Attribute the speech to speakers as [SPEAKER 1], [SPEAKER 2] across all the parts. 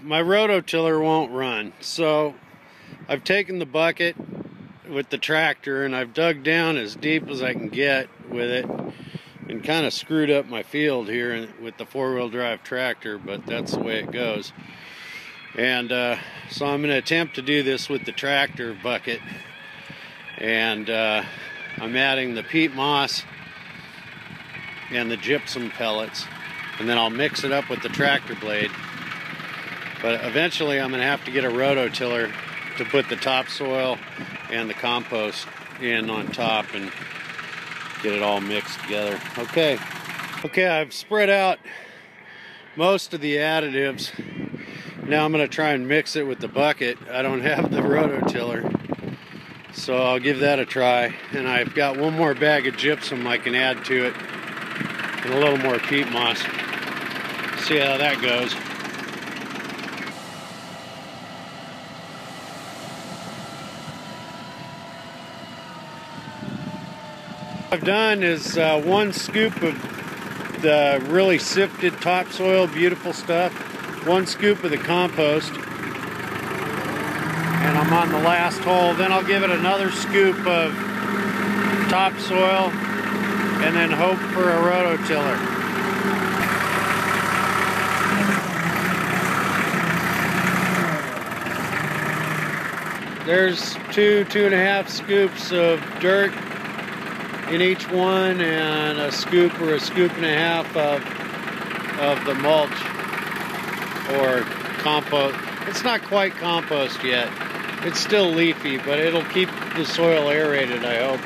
[SPEAKER 1] my rototiller won't run, so I've taken the bucket with the tractor and I've dug down as deep as I can get with it and kind of screwed up my field here with the four-wheel drive tractor, but that's the way it goes. And so I'm going to attempt to do this with the tractor bucket, and I'm adding the peat moss and the gypsum pellets, and then I'll mix it up with the tractor blade. But eventually I'm going to have to get a rototiller to put the topsoil and the compost in on top and get it all mixed together. Okay, I've spread out most of the additives. Now I'm going to try and mix it with the bucket. I don't have the rototiller, so I'll give that a try. And I've got one more bag of gypsum I can add to it, and a little more peat moss. See how that goes. What I've done is 1 scoop of the really sifted topsoil, beautiful stuff, 1 scoop of the compost, and I'm on the last hole. Then I'll give it another scoop of topsoil and then hope for a rototiller. There's 2.5 scoops of dirt in each one, and a scoop or a scoop and a half of the mulch or compost. It's not quite compost yet. It's still leafy, but it'll keep the soil aerated, I hope.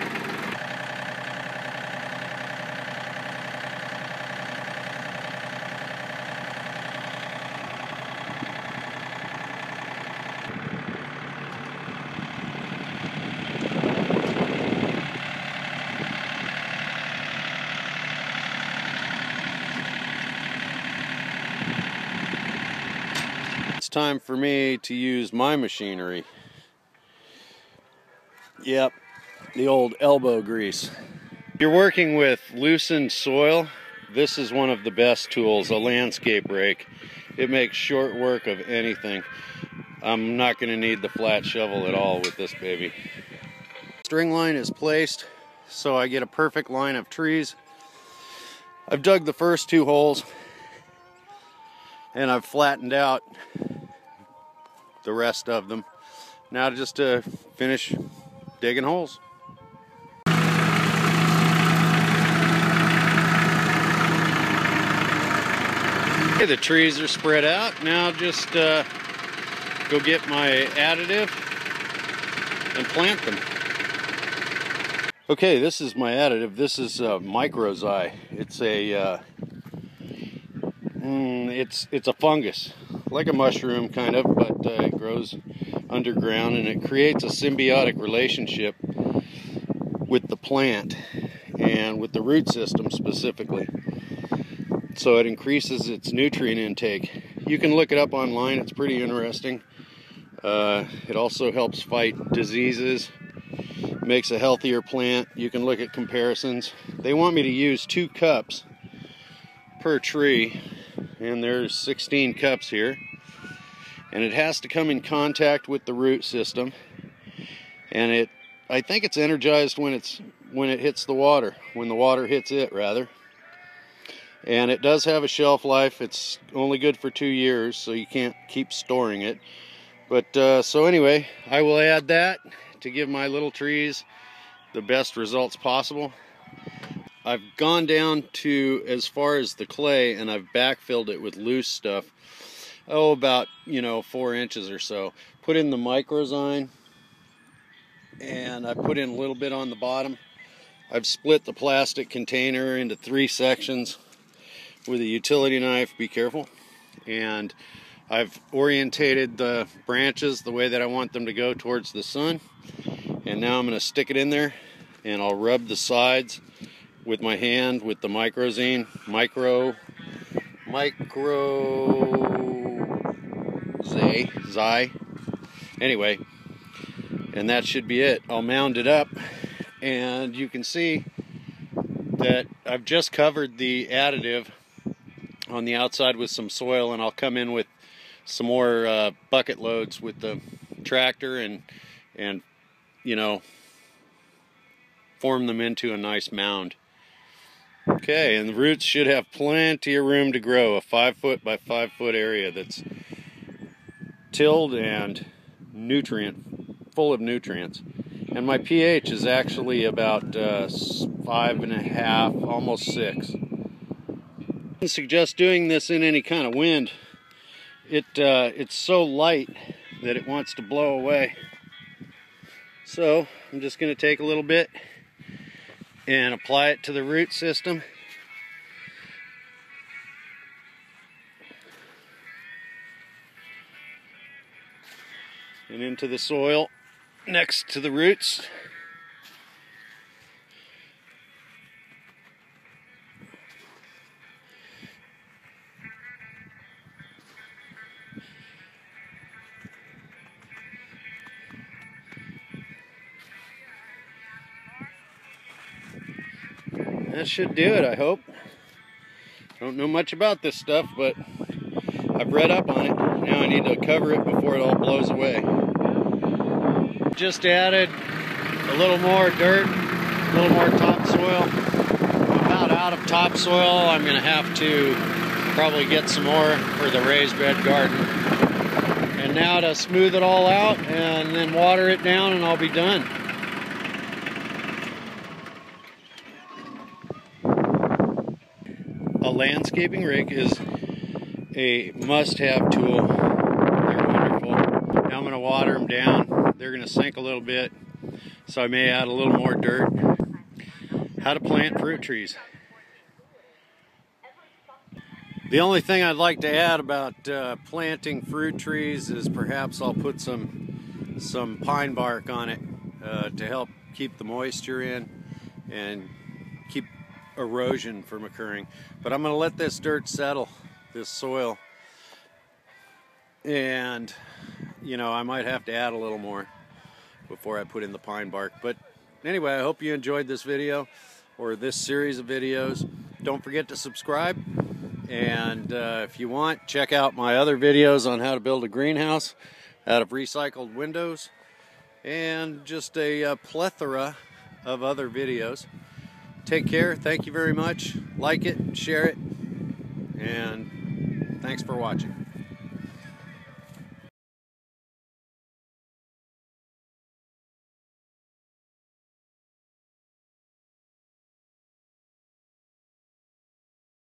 [SPEAKER 1] Time for me to use my machinery. Yep, the old elbow grease. If you're working with loosened soil, this is one of the best tools, a landscape rake. It makes short work of anything. I'm not going to need the flat shovel at all with this baby. String line is placed so I get a perfect line of trees. I've dug the first 2 holes and I've flattened out the rest of them. Now just to finish digging holes. Okay, the trees are spread out. Now just go get my additive and plant them. Okay, this is my additive. This is microzyme. It's a it's a fungus, like a mushroom kind of, but it grows underground, and it creates a symbiotic relationship with the plant and with the root system specifically. So it increases its nutrient intake. You can look it up online, it's pretty interesting. It also helps fight diseases, makes a healthier plant. You can look at comparisons. They want me to use 2 cups per tree, and there's 16 cups here, and it has to come in contact with the root system, and I think it's energized when it hits the water, when the water hits it rather. And it does have a shelf life. It's only good for 2 years, so you can't keep storing it. But so anyway, I will add that to give my little trees the best results possible. I've gone down to as far as the clay, and I've backfilled it with loose stuff. Oh, about 4 inches or so. Put in the microzyme, and I put in a little bit on the bottom. I've split the plastic container into 3 sections with a utility knife. Be careful. And I've orientated the branches the way that I want them to go towards the sun. And now I'm going to stick it in there, and I'll rub the sides with my hand with the microzyme, anyway, and that should be it. I'll mound it up, and you can see that I've just covered the additive on the outside with some soil, and I'll come in with some more bucket loads with the tractor and you know, form them into a nice mound. Okay, and the roots should have plenty of room to grow. A 5 foot by 5 foot area that's tilled and full of nutrients. And my pH is actually about 5.5, almost 6. I suggest doing this in any kind of wind. It's so light that it wants to blow away. So I'm just going to take a little bit and apply it to the root system. And into the soil next to the roots. That should do it, I hope. Don't know much about this stuff, but I've read up on it. Now I need to cover it before it all blows away. Just added a little more dirt, a little more topsoil. I'm about out of topsoil. I'm going to have to probably get some more for the raised bed garden. And now to smooth it all out and then water it down and I'll be done. A landscaping rake is a must-have tool. They're wonderful. Now I'm going to water them down. They're going to sink a little bit, so I may add a little more dirt. How to plant fruit trees. The only thing I'd like to add about planting fruit trees is perhaps I'll put some pine bark on it to help keep the moisture in and keep erosion from occurring. But I'm going to let this dirt settle, this soil, and you know, I might have to add a little more before I put in the pine bark. But anyway, I hope you enjoyed this video or this series of videos. Don't forget to subscribe, and if you want, check out my other videos on how to build a greenhouse out of recycled windows and just a plethora of other videos. Take care. Thank you very much. Like it, share it, and thanks for watching.